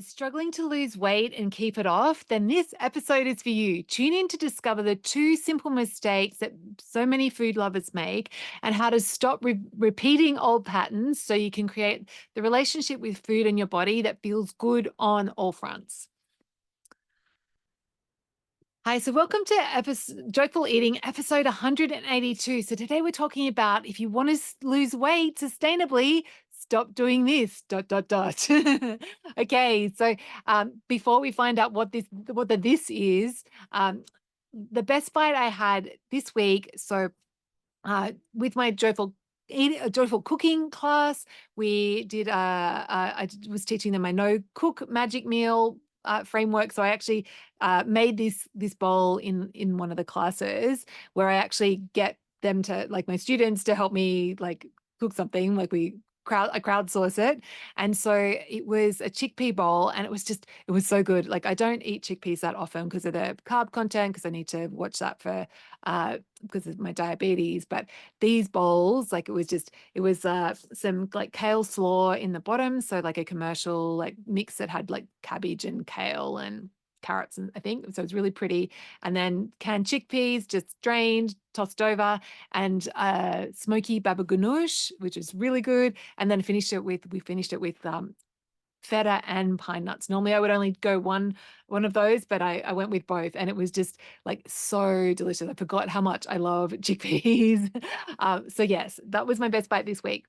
Struggling to lose weight and keep it off? Then this episode is for you. Tune in to discover the two simple mistakes that so many food lovers make and how to stop repeating old patterns so you can create the relationship with food and your body that feels good on all fronts. Hi, so welcome to Joyful Eating, episode 182. So today we're talking about if you want to lose weight sustainably, stop doing this, dot, dot, dot. Okay, so before we find out what the this is, the best bite I had this week, so with my joyful cooking class, we did I was teaching them my no cook magic meal framework. So I actually made this bowl in one of the classes where I actually get them to, like, my students to help me like cook something. Like I crowdsource it. And so it was a chickpea bowl, and it was so good. Like, I don't eat chickpeas that often because of the carb content, because I need to watch that for because of my diabetes. But these bowls, like, it was some like kale slaw in the bottom. So like a commercial like mix that had like cabbage and kale and carrots, and I think so it's really pretty. And then canned chickpeas, just drained, tossed over, and smoky baba ganoush, which is really good. And then we finished it with feta and pine nuts. Normally I would only go one of those, but I went with both, and it was just like so delicious. I forgot how much I love chickpeas. So yes, that was my best bite this week.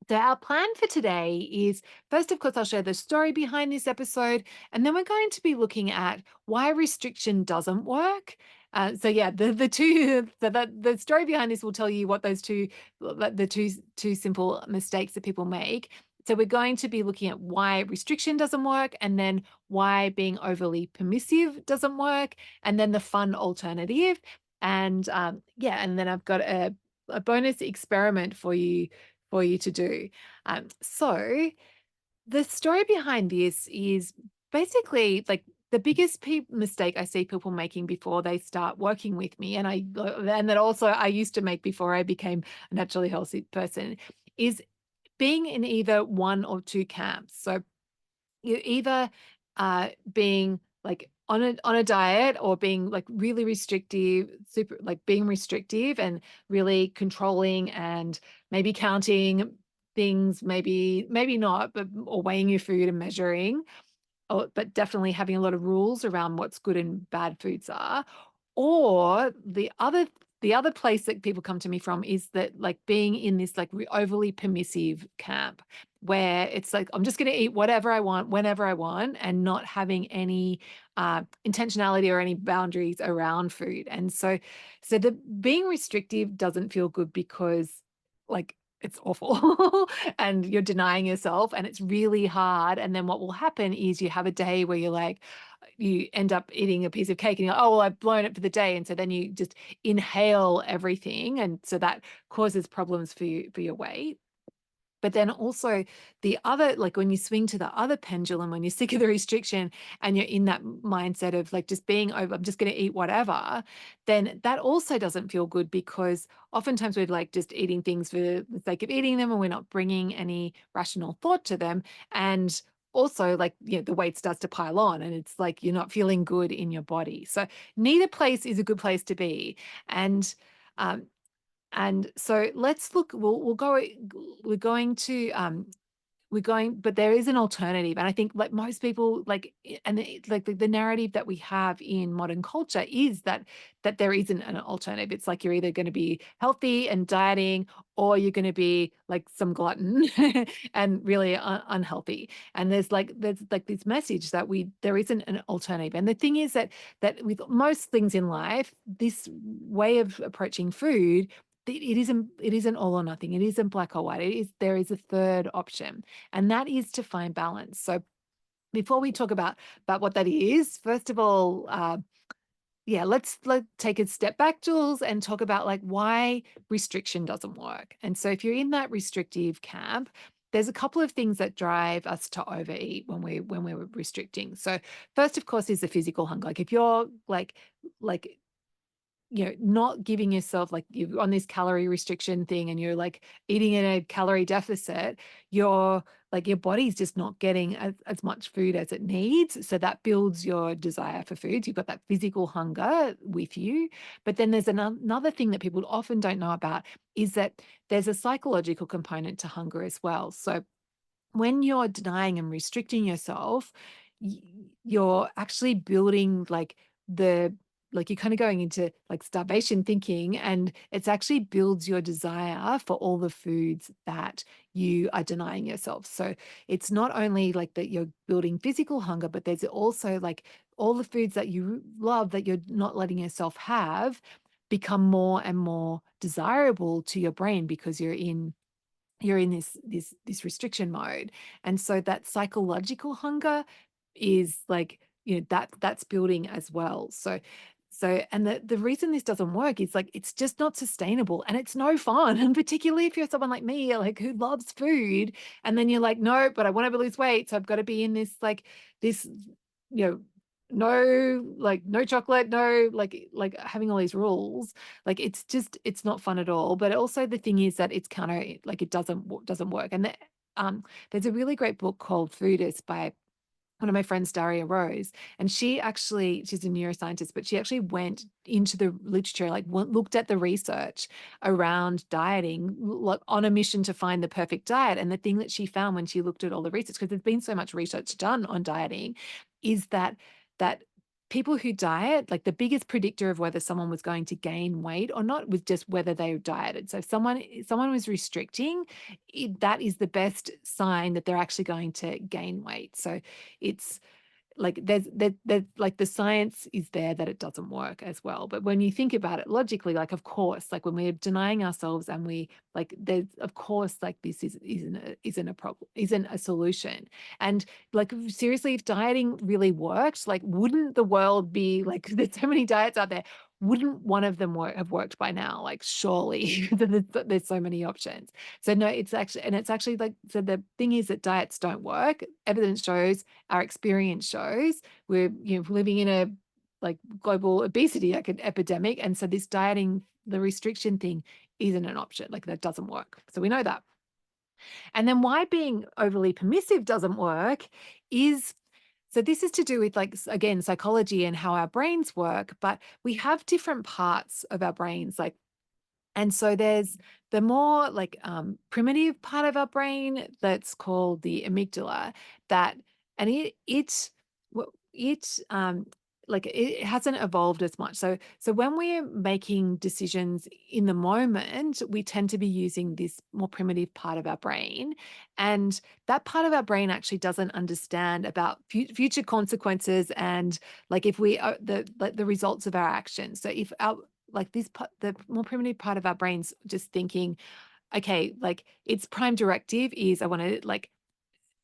So our plan for today is, first, of course, I'll share the story behind this episode, and then we're going to be looking at why restriction doesn't work. So yeah, the two so that the story behind this will tell you what those two simple mistakes that people make. So we're going to be looking at why restriction doesn't work, and then why being overly permissive doesn't work, and then the fun alternative. And yeah, and then I've got a bonus experiment for you to do. So the story behind this is basically like the biggest mistake I see people making before they start working with me, and that also I used to make before I became a naturally healthy person, is being in either one or two camps. So you're either being like on a diet, or being like really restrictive, super like being restrictive and really controlling, and maybe counting things, maybe not, but or weighing your food and measuring, but definitely having a lot of rules around what's good and bad foods are. Or the other place that people come to me from is that, like, being in this like overly permissive camp, where it's like I'm just going to eat whatever I want whenever I want, and not having any intentionality or any boundaries around food. And so the being restrictive doesn't feel good because, like, it's awful and you're denying yourself, and it's really hard. And then what will happen is you have a day where you're like, you end up eating a piece of cake and you're like, oh, well, I've blown it for the day. And so then you just inhale everything. And so that causes problems for your weight. But then also the other, like when you swing to the other pendulum, when you're sick of the restriction and you're in that mindset of like just being over, I'm just going to eat whatever, then that also doesn't feel good, because oftentimes we're like just eating things for the sake of eating them, and we're not bringing any rational thought to them. And also, like, the weight starts to pile on, and it's like you're not feeling good in your body. So neither place is a good place to be. And um, and so let's look, we'll go, we're going to but there is an alternative. And I think, like, most people, like, like the narrative that we have in modern culture is that there isn't an alternative. It's like you're either going to be healthy and dieting, or you're going to be like some glutton and really unhealthy. And there's like this message that there isn't an alternative. And the thing is that with most things in life, this way of approaching food, it isn't all or nothing. It isn't black or white. There is a third option, and that is to find balance. So before we talk about what that is, first of all, yeah, let's take a step back, Jules, and talk about like why restriction doesn't work. And so if you're in that restrictive camp, there's a couple of things that drive us to overeat when we're restricting. So first, of course, is the physical hunger. Like if you're like not giving yourself, like, you're on this calorie restriction thing and you're like eating in a calorie deficit, your body's just not getting as much food as it needs. So that builds your desire for foods. You've got that physical hunger with you. But then there's another thing that people often don't know about is that there's a psychological component to hunger as well. So when you're denying and restricting yourself, y- you're actually building the you're kind of going into like starvation thinking, and it's actually builds your desire for all the foods that you are denying yourself. So it's not only like that you're building physical hunger, but there's also like all the foods that you love that you're not letting yourself have become more and more desirable to your brain because you're in this restriction mode. And so that psychological hunger is like, that's building as well. So and the reason this doesn't work is like it's just not sustainable and it's no fun. And particularly if you're someone like me, like who loves food, and then you're like, no, but I want to lose weight. So I've got to be in this, you know, no chocolate, no, like having all these rules. Like it's not fun at all. But also the thing is that it's counter, like it doesn't work. And there's a really great book called Foodist by one of my friends, Daria Rose, and she's a neuroscientist, but she actually went into the literature, like looked at the research around dieting, like on a mission to find the perfect diet. And the thing that she found when she looked at all the research, because there's been so much research done on dieting, is that people who diet, like the biggest predictor of whether someone was going to gain weight or not was just whether they dieted. So if someone was restricting, that is the best sign that they're actually going to gain weight. So it's like there's like the science is there that it doesn't work as well. But when you think about it logically, like of course, like when we're denying ourselves and we like there's of course like this isn't a problem, isn't a solution. And like seriously, if dieting really worked, like wouldn't the world be like there's so many diets out there? Wouldn't one of them have worked by now? Like surely there's so many options. So no, it's actually like, so the thing is that diets don't work. Evidence shows, our experience shows, we're living in a like global obesity epidemic, and so this dieting, the restriction thing, isn't an option. Like that doesn't work. So we know that. And then why being overly permissive doesn't work is, so this is to do with like again psychology and how our brains work, but we have different parts of our brains, like, and so there's the more like primitive part of our brain that's called the amygdala, that, and it like it hasn't evolved as much. So when we're making decisions in the moment, we tend to be using this more primitive part of our brain, and that part of our brain actually doesn't understand about future consequences and like if we the results of our actions. So if our like this part, the more primitive part of our brains just thinking, okay, like its prime directive is I want to like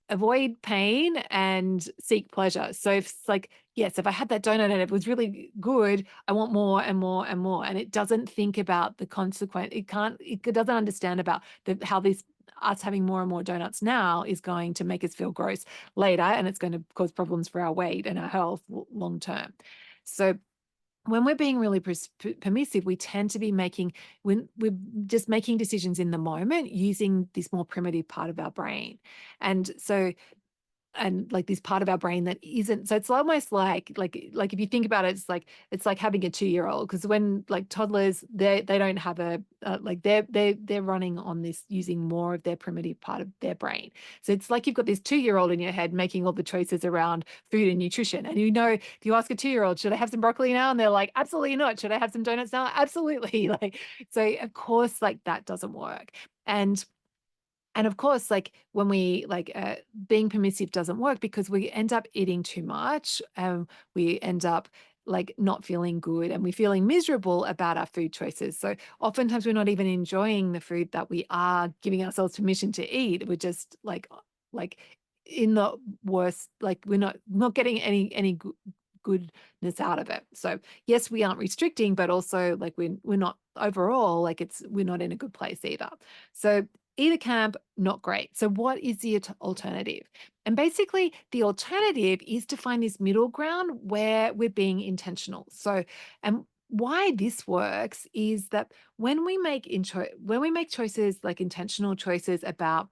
avoid pain and seek pleasure. So if it's like, yes, if I had that donut and it was really good, I want more and more and more. And it doesn't think about the consequence. It doesn't understand about how this us having more and more donuts now is going to make us feel gross later, and it's going to cause problems for our weight and our health long term. So when we're being really permissive, we tend to be when we're just making decisions in the moment using this more primitive part of our brain. And so and like this part of our brain that isn't, so it's almost like if you think about it, it's like having a 2-year-old, because when like toddlers, they don't have a like they're running on this using more of their primitive part of their brain. So it's like you've got this 2-year-old in your head making all the choices around food and nutrition, and if you ask a 2-year-old, should I have some broccoli now, and they're like, absolutely not. Should I have some donuts now? Absolutely. Like, so of course like that doesn't work. And of course, like when we being permissive doesn't work because we end up eating too much. We end up like not feeling good, and we're feeling miserable about our food choices. So oftentimes we're not even enjoying the food that we are giving ourselves permission to eat. We're just like in the worst, like we're not getting any goodness out of it. So yes, we aren't restricting, but also like we're not overall, like we're not in a good place either. So either camp, not great. So what is the alternative? And basically the alternative is to find this middle ground where we're being intentional. So, and why this works is that when we make choices, like intentional choices about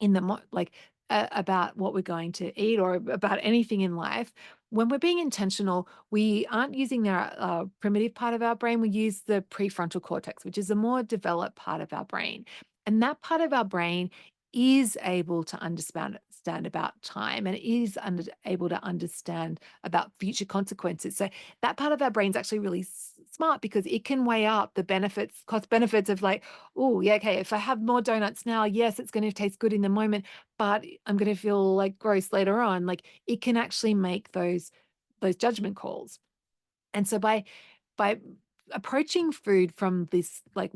in the like about what we're going to eat or about anything in life, when we're being intentional, we aren't using the primitive part of our brain. We use the prefrontal cortex, which is a more developed part of our brain, and that part of our brain is able to understand about time, and is able to understand about future consequences. So that part of our brain's actually really smart, because it can weigh up the benefits, cost benefits of like, oh, yeah, okay, if I have more donuts now, yes, it's going to taste good in the moment, but I'm going to feel like gross later on. Like, it can actually make those judgment calls. And so by approaching food from this, like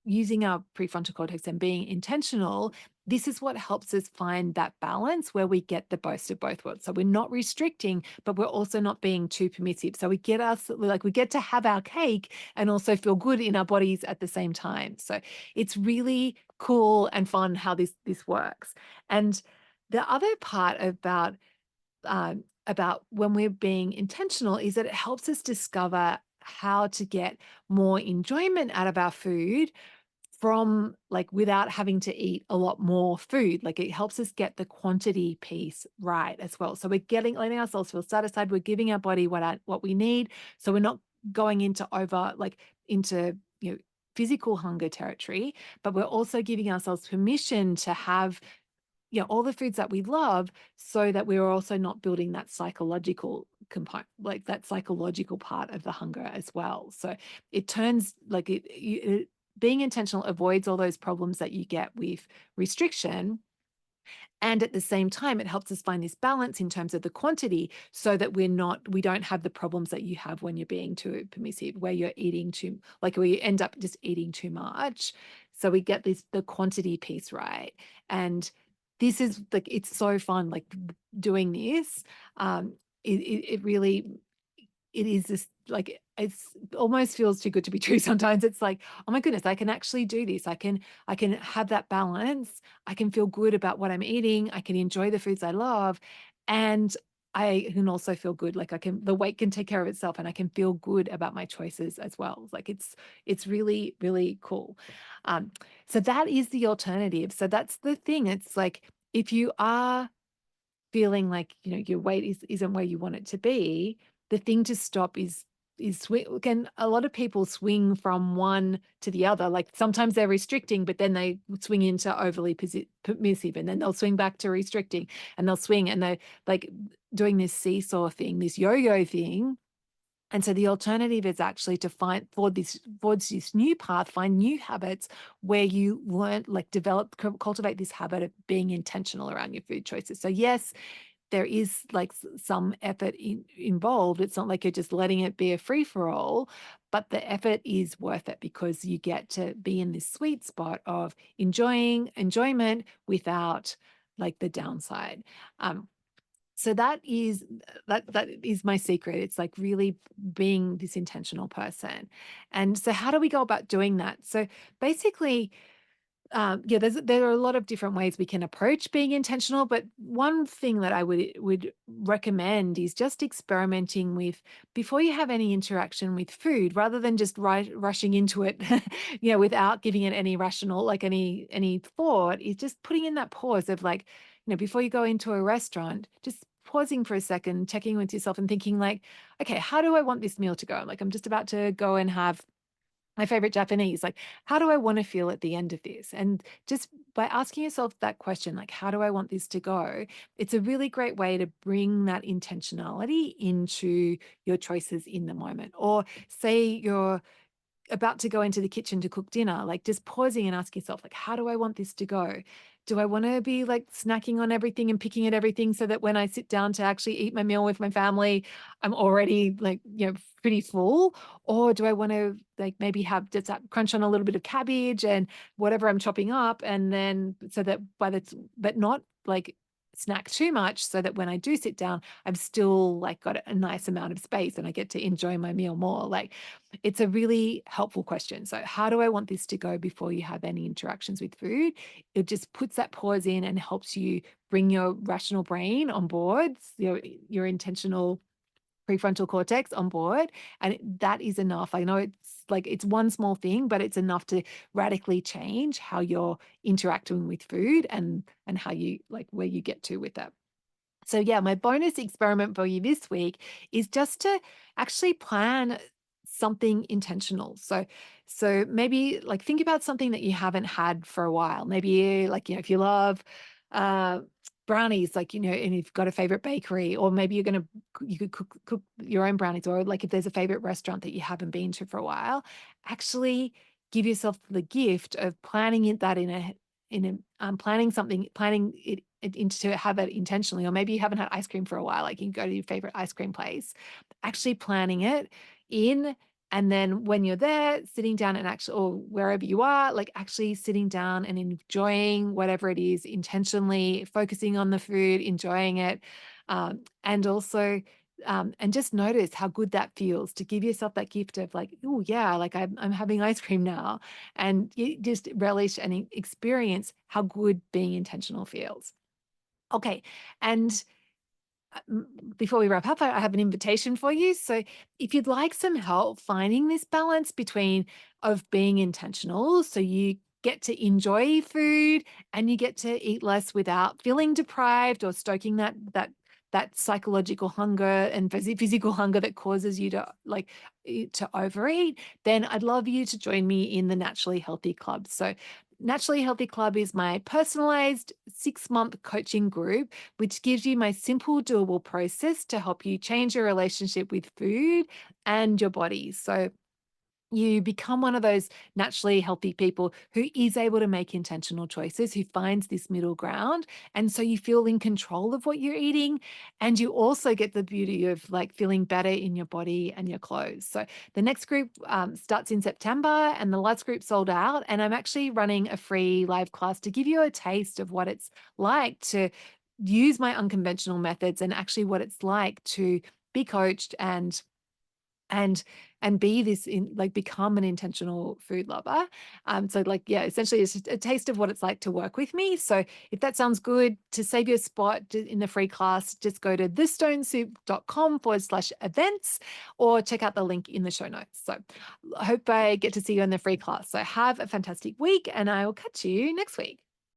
using our prefrontal cortex and being intentional, this is what helps us find that balance where we get the best of both worlds. So we're not restricting, but we're also not being too permissive. So we get to have our cake and also feel good in our bodies at the same time. So it's really cool and fun how this works. And the other part about when we're being intentional is that it helps us discover how to get more enjoyment out of our food from, like, without having to eat a lot more food. Like, it helps us get the quantity piece right as well. So we're letting ourselves feel satisfied. We're giving our body what we need. So we're not going into into, physical hunger territory, but we're also giving ourselves permission to have, all the foods that we love, so that we're also not building that psychological component, like that psychological part of the hunger as well. So it turns like being intentional avoids all those problems that you get with restriction. And at the same time, it helps us find this balance in terms of the quantity, so that we don't have the problems that you have when you're being too permissive, where you're eating where you end up just eating too much. So we get the quantity piece right. And this is like, it's so fun, like doing this. It really, it is this, like, it's almost feels too good to be true sometimes. It's like, oh my goodness, I can actually do this. I can have that balance. I can feel good about what I'm eating. I can enjoy the foods I love. And I can also feel good. Like, the weight can take care of itself, and I can feel good about my choices as well. Like, it's really, really cool. Um, so that is the alternative. So that's the thing. It's like, if you are feeling like, your weight isn't where you want it to be, the thing to stop is a lot of people swing from one to the other. Like, sometimes they're restricting, but then they swing into overly permissive, and then they'll swing back to restricting, and they'll swing, and they're like doing this seesaw thing, this yo-yo thing. And so the alternative is actually to find towards this new path, find new habits where you learn, like, cultivate this habit of being intentional around your food choices. So yes, there is like some effort involved. It's not like you're just letting it be a free for all, but the effort is worth it, because you get to be in this sweet spot of enjoyment without, like, the downside. Um, so that is my secret. It's like really being this intentional person. And so how do we go about doing that? So basically, yeah, there are a lot of different ways we can approach being intentional, but one thing that I would recommend is just experimenting with, before you have any interaction with food, rather than just rushing into it, without giving it any rational, like any thought, is just putting in that pause of, like, before you go into a restaurant, just pausing for a second, checking with yourself and thinking, like, okay, how do I want this meal to go? Like, I'm just about to go and have my favorite Japanese. Like, how do I want to feel at the end of this? And just by asking yourself that question, like, how do I want this to go? It's a really great way to bring that intentionality into your choices in the moment. Or say you're about to go into the kitchen to cook dinner, like, just pausing and asking yourself, like, how do I want this to go? Do I want to be like snacking on everything and picking at everything, so that when I sit down to actually eat my meal with my family, I'm already, like, pretty full? Or do I want to, like, maybe have just crunch on a little bit of cabbage and whatever I'm chopping up, and then so that but not like snack too much, so that when I do sit down, I've still, like, got a nice amount of space and I get to enjoy my meal more. Like, it's a really helpful question. So how do I want this to go before you have any interactions with food? It just puts that pause in and helps you bring your rational brain on board, your intentional prefrontal cortex on board, and that is enough. I know it's one small thing, but it's enough to radically change how you're interacting with food and how you like where you get to with it. So yeah, my bonus experiment for you this week is just to actually plan something intentional. So maybe like think about something that you haven't had for a while. Maybe like, if you love uh brownies, like, and you've got a favorite bakery, or maybe you could cook your own brownies, or like if there's a favorite restaurant that you haven't been to for a while, actually give yourself the gift of planning that planning it into to have it intentionally. Or maybe you haven't had ice cream for a while, like you can go to your favorite ice cream place, actually planning it in. And then when you're there, sitting down and actually, or wherever you are, like actually sitting down and enjoying whatever it is intentionally, focusing on the food, enjoying it. And also, and just notice how good that feels to give yourself that gift of like, oh yeah, like I'm having ice cream now, and you just relish and experience how good being intentional feels. Okay. And before we wrap up, I have an invitation for you. So, if you'd like some help finding this balance between of being intentional, so you get to enjoy food and you get to eat less without feeling deprived or stoking that psychological hunger and physical hunger that causes you to to overeat, then I'd love you to join me in the Naturally Healthy Club. So, Naturally Healthy Club is my personalized 6-month coaching group which gives you my simple, doable process to help you change your relationship with food and your body. So you become one of those naturally healthy people who is able to make intentional choices, who finds this middle ground. And so you feel in control of what you're eating. And you also get the beauty of like feeling better in your body and your clothes. So the next group starts in September, and the last group sold out. And I'm actually running a free live class to give you a taste of what it's like to use my unconventional methods and actually what it's like to be coached and be this in like become an intentional food lover. So like, yeah, essentially it's just a taste of what it's like to work with me. So if that sounds good, to save your spot in the free class, just go to thestonesoup.com/events or check out the link in the show notes. So I hope I get to see you in the free class. So have a fantastic week, and I will catch you next week.